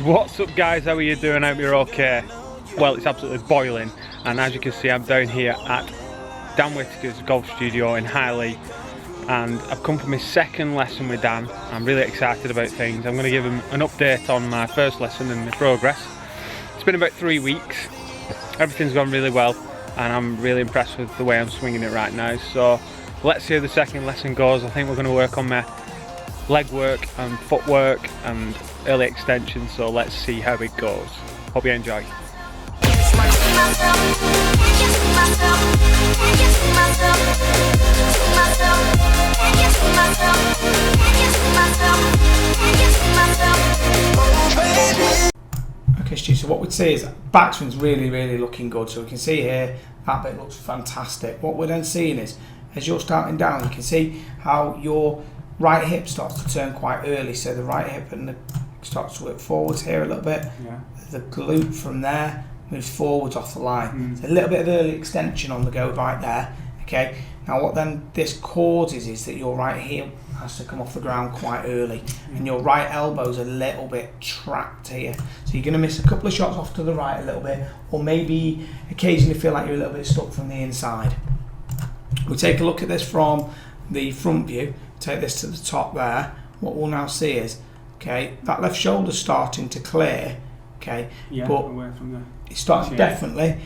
What's up guys, how are you doing? I hope you're okay. Well, it's absolutely boiling, and as you can see I'm down here at Dan Whittaker's golf studio in Highley, and I've come for my second lesson with Dan. I'm really excited about things. I'm going to give him an update on my first lesson and the progress. It's been about 3 weeks, everything's gone really well, and I'm really impressed with the way I'm swinging it right now. So let's see how the second lesson goes. I think we're going to work on my leg work and footwork and early extension, so let's see how it goes. Hope you enjoy. Okay Stu, so what we'd say is backswing's really looking good. So we can see here that bit looks fantastic. What we're then seeing is, as you're starting down, you can see how your right hip starts to turn quite early. So the right hip and starts to work forwards here a little bit. Yeah. The glute from there moves forwards off the line. So a little bit of early extension on the go right there. Okay. Now what then this causes is that your right heel has to come off the ground quite early, and your right elbow's a little bit trapped here. So you're going to miss a couple of shots off to the right a little bit, or maybe occasionally feel like you're a little bit stuck from the inside. We'll take a look at this from the front view. Take this to the top there. What we'll now see is, okay, that left shoulder's starting to clear, okay, yeah, but away from there. It's starting definitely,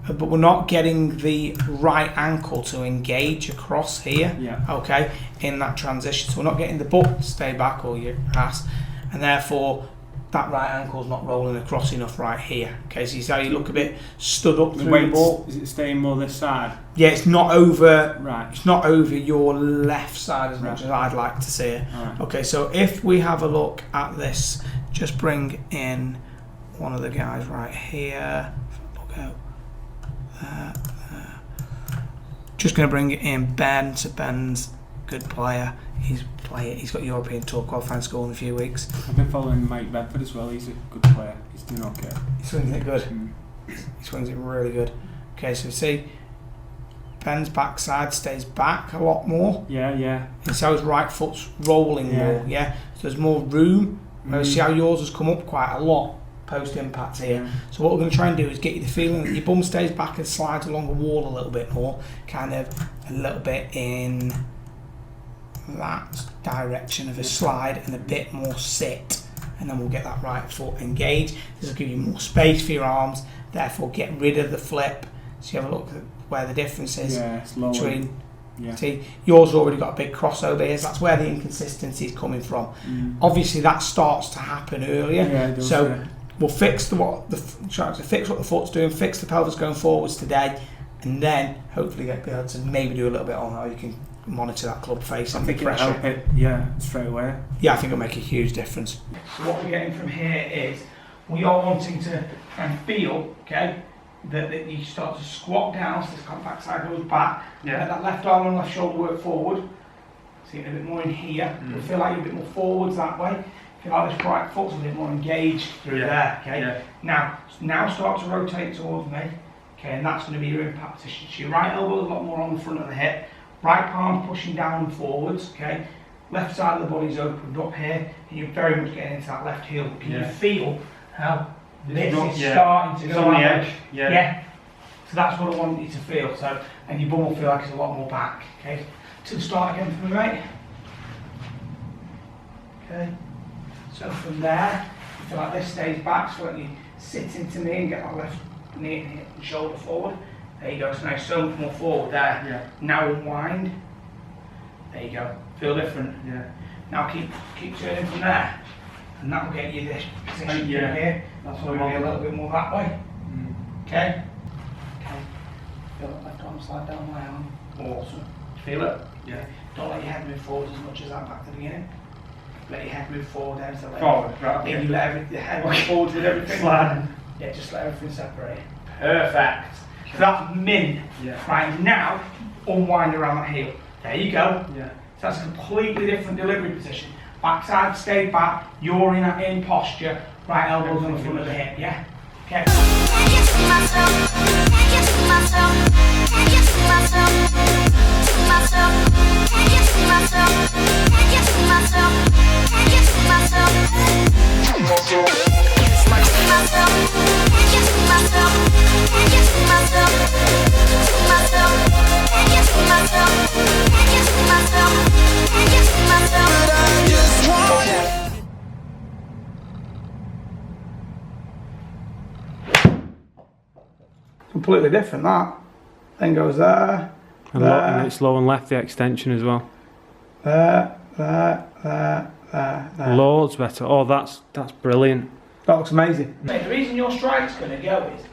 but we're not getting the right ankle to engage across here, okay, in that transition. So we're not getting the butt to stay back or your ass, and therefore that right ankle's not rolling across enough right here. Okay, so you see how you look a bit stood up through the ball. Is it staying more this side? Yeah, it's not over. Right. It's not over your left side as much as I'd like to see it. Right. Okay, so if we have a look at this, just bring in one of the guys right here. Look out. Just going to bring in Ben. So Ben's a good player. He's got European Tour qualifying school in a few weeks. I've been following Mike Bedford as well. He's a good player. He's doing okay. He swings it good. He swings it really good. Okay, so see, Ben's backside stays back a lot more. Yeah. And so his right foot's rolling more. Yeah. So there's more room. See how yours has come up quite a lot post impact here. So what we're going to try and do is get you the feeling that your bum stays back and slides along the wall a little bit more, kind of a little bit in that direction of a slide and a bit more sit, and then we'll get that right foot engaged. This will give you more space for your arms, therefore get rid of the flip. So you have a look at where the difference is between. See, yours already got a big crossover here, so that's where the inconsistency is coming from. Obviously that starts to happen earlier, we'll fix try to fix what the foot's doing, fix the pelvis going forwards today, and then hopefully be able to maybe do a little bit on how you can monitor that club face and the pressure. It'll help it, straight away. Yeah, I think it'll make a huge difference. So what we're getting from here is we are wanting to try and feel, okay, that you start to squat down, so this backside goes back, let that left arm and left shoulder work forward. See it a bit more in here. You'll feel like you're a bit more forwards that way. Feel like this right foot's a bit more engaged through there, okay? Now start to rotate towards me, okay, and that's going to be your impact position. So your right elbow is a lot more on the front of the hip, right palm pushing down and forwards, okay? Left side of the body's opened up here, and you're very much getting into that left heel. Can you feel how this is starting to go on the edge? Yeah. So that's what I want you to feel. So, and your bum will feel like it's a lot more back, okay? To the start again for me, mate. Okay. So from there, you feel like this stays back, so when you sit into me and get that left knee and hip and shoulder forward. There you go, so now so much more forward there. Now unwind. There you go. Feel different. Now keep turning from there. And that will get you this position here. That's what we'll be a little bit more that way. Okay? Okay. Feel that left arm slide down my arm. Awesome. Feel it? Yeah. Don't let your head move forward as much as that back to the beginning. Let your head move forward down to the left. Forward, right. Then you let the head move forward with everything. Sliding. Yeah, just let everything separate. Perfect. So that's min. Right, now unwind around that heel. There you go. So that's a completely different delivery position. Backside stay back, you're in posture, right elbows on the front of the hip, Okay. completely different. That then goes there. And it's low and left the extension as well. There. Loads better. Oh, that's brilliant. That looks amazing. Mate, the reason your strike's going to go is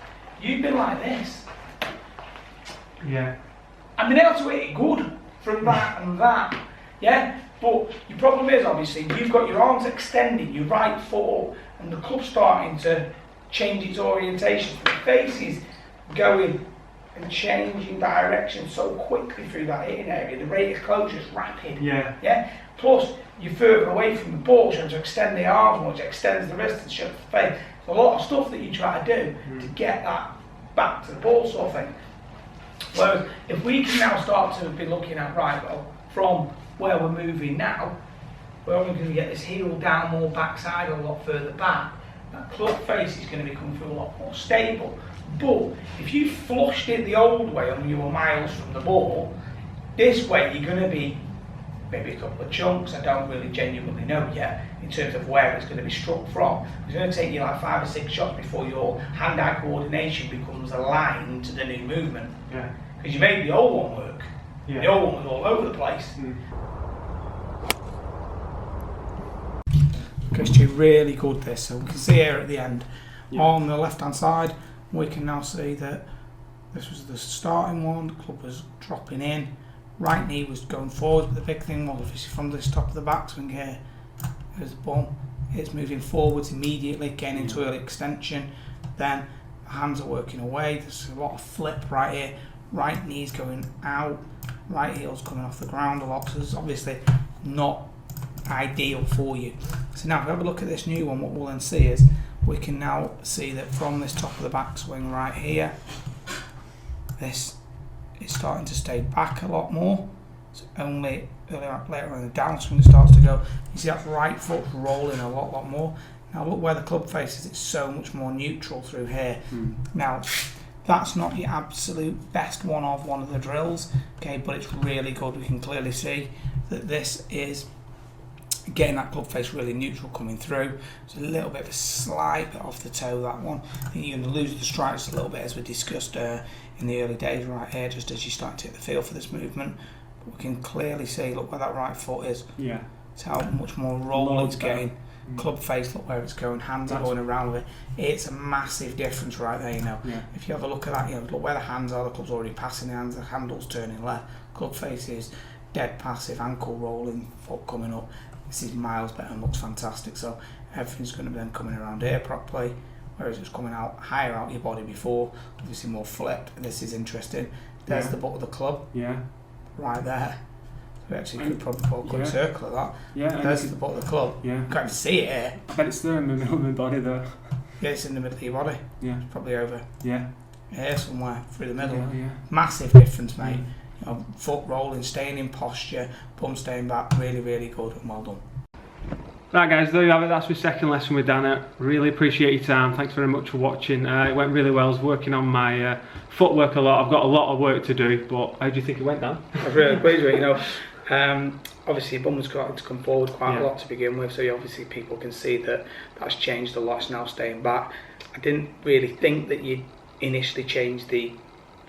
you've been like this. Yeah. I've been able to hit it good from that and that. Yeah? But your problem is, obviously, you've got your arms extending, your right foot up, and the club's starting to change its orientation. The face is going and changing direction so quickly through that hitting area. The rate of closure is rapid. Yeah. Yeah? Plus, you're further away from the ball, so you have to extend the arms more, which extends the wrist and shuts the face. There's a lot of stuff that you try to do to get that back to the ball sort of thing. Whereas, if we can now start to be looking at, right, well, from where we're moving now, we're only going to get this heel down more backside a lot further back. That club face is going to become a lot more stable. But if you flushed it the old way and you were miles from the ball, this way you're going to be maybe a couple of chunks. I don't really genuinely know yet in terms of where it's going to be struck from. It's going to take you like 5 or 6 shots before your hand-eye coordination becomes aligned to the new movement. Yeah. Because you made the old one work. Yeah. The old one was all over the place. Because you really good this, so we can see here at the end on the left hand side we can now see that this was the starting one, the club was dropping in, right knee was going forward, but the big thing was obviously from this top of the backswing here, there's the ball, it's moving forwards immediately, getting into early extension, then the hands are working away, there's a lot of flip right here, right knee's going out, right heel's coming off the ground a lot, so it's obviously not ideal for you. So now if we have a look at this new one, what we'll then see is we can now see that from this top of the backswing right here, this is starting to stay back a lot more. So only later on in the downswing it starts to go. You see that right foot rolling a lot more. Now look where the club faces, it's so much more neutral through here. Now that's not your absolute best one of the drills, okay, but it's really good. We can clearly see that this is getting that club face really neutral coming through. It's a little bit of a slight bit off the toe, that one. I think you're going to lose the strikes a little bit as we discussed in the early days right here, just as you start to hit the feel for this movement. But we can clearly see, look where that right foot is. Yeah. It's how much more roll it's getting. Club face, look where it's going, hands are going around with it. It's a massive difference right there, you know. Yeah. If you have a look at that, you know, look where the hands are, the club's already passing the hands, the handle's turning left, club face is dead passive, ankle rolling, foot coming up. This is miles better and looks fantastic, so everything's going to be then coming around here properly, whereas it's coming out higher out your body before, obviously more flipped. This is interesting. There's the butt of the club, right there. We actually could probably put a quick circle of that. Yeah, there's the butt of the club. Yeah. You can't see it here. I bet it's there in the middle of my body though. Yeah, it's in the middle of your body. Yeah. It's probably over here somewhere, through the middle. Yeah. Massive difference, mate. You know, foot rolling, staying in posture, bum staying back, really, really good and well done. Right guys, there you have it, that's my second lesson with Dana. Really appreciate your time, thanks very much for watching. It went really well. I was working on my footwork a lot. I've got a lot of work to do, but how do you think it went, Dan? I was really pleased with it, you know. Obviously bum was starting to come forward quite a lot to begin with, so obviously people can see that that's changed a lot, it's now staying back. I didn't really think that you'd initially change the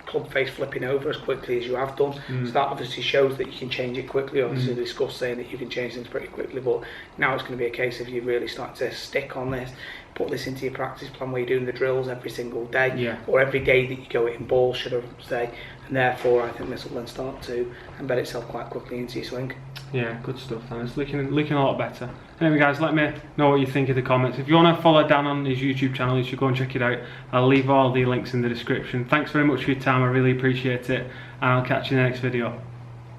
club face flipping over as quickly as you have done, so that obviously shows that you can change it quickly. Obviously discussed saying that you can change things pretty quickly, but now it's going to be a case of you really starting to stick on this, put this into your practice plan where you're doing the drills every single day, or every day that you go hitting balls, should I say, and therefore I think this will then start to embed itself quite quickly into your swing. Yeah, good stuff, and it's looking a lot better. Anyway guys, let me know what you think in the comments. If you want to follow Dan on his YouTube channel, you should go and check it out. I'll leave all the links in the description. Thanks very much for your time, I really appreciate it, and I'll catch you in the next video.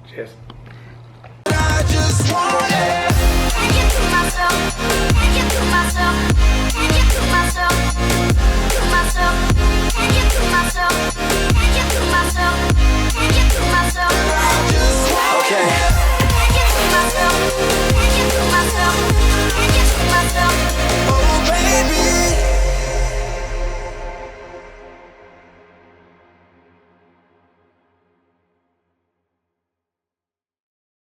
Cheers. I just want it. Thank you to myself. Thank you to myself. Thank you to myself. To myself.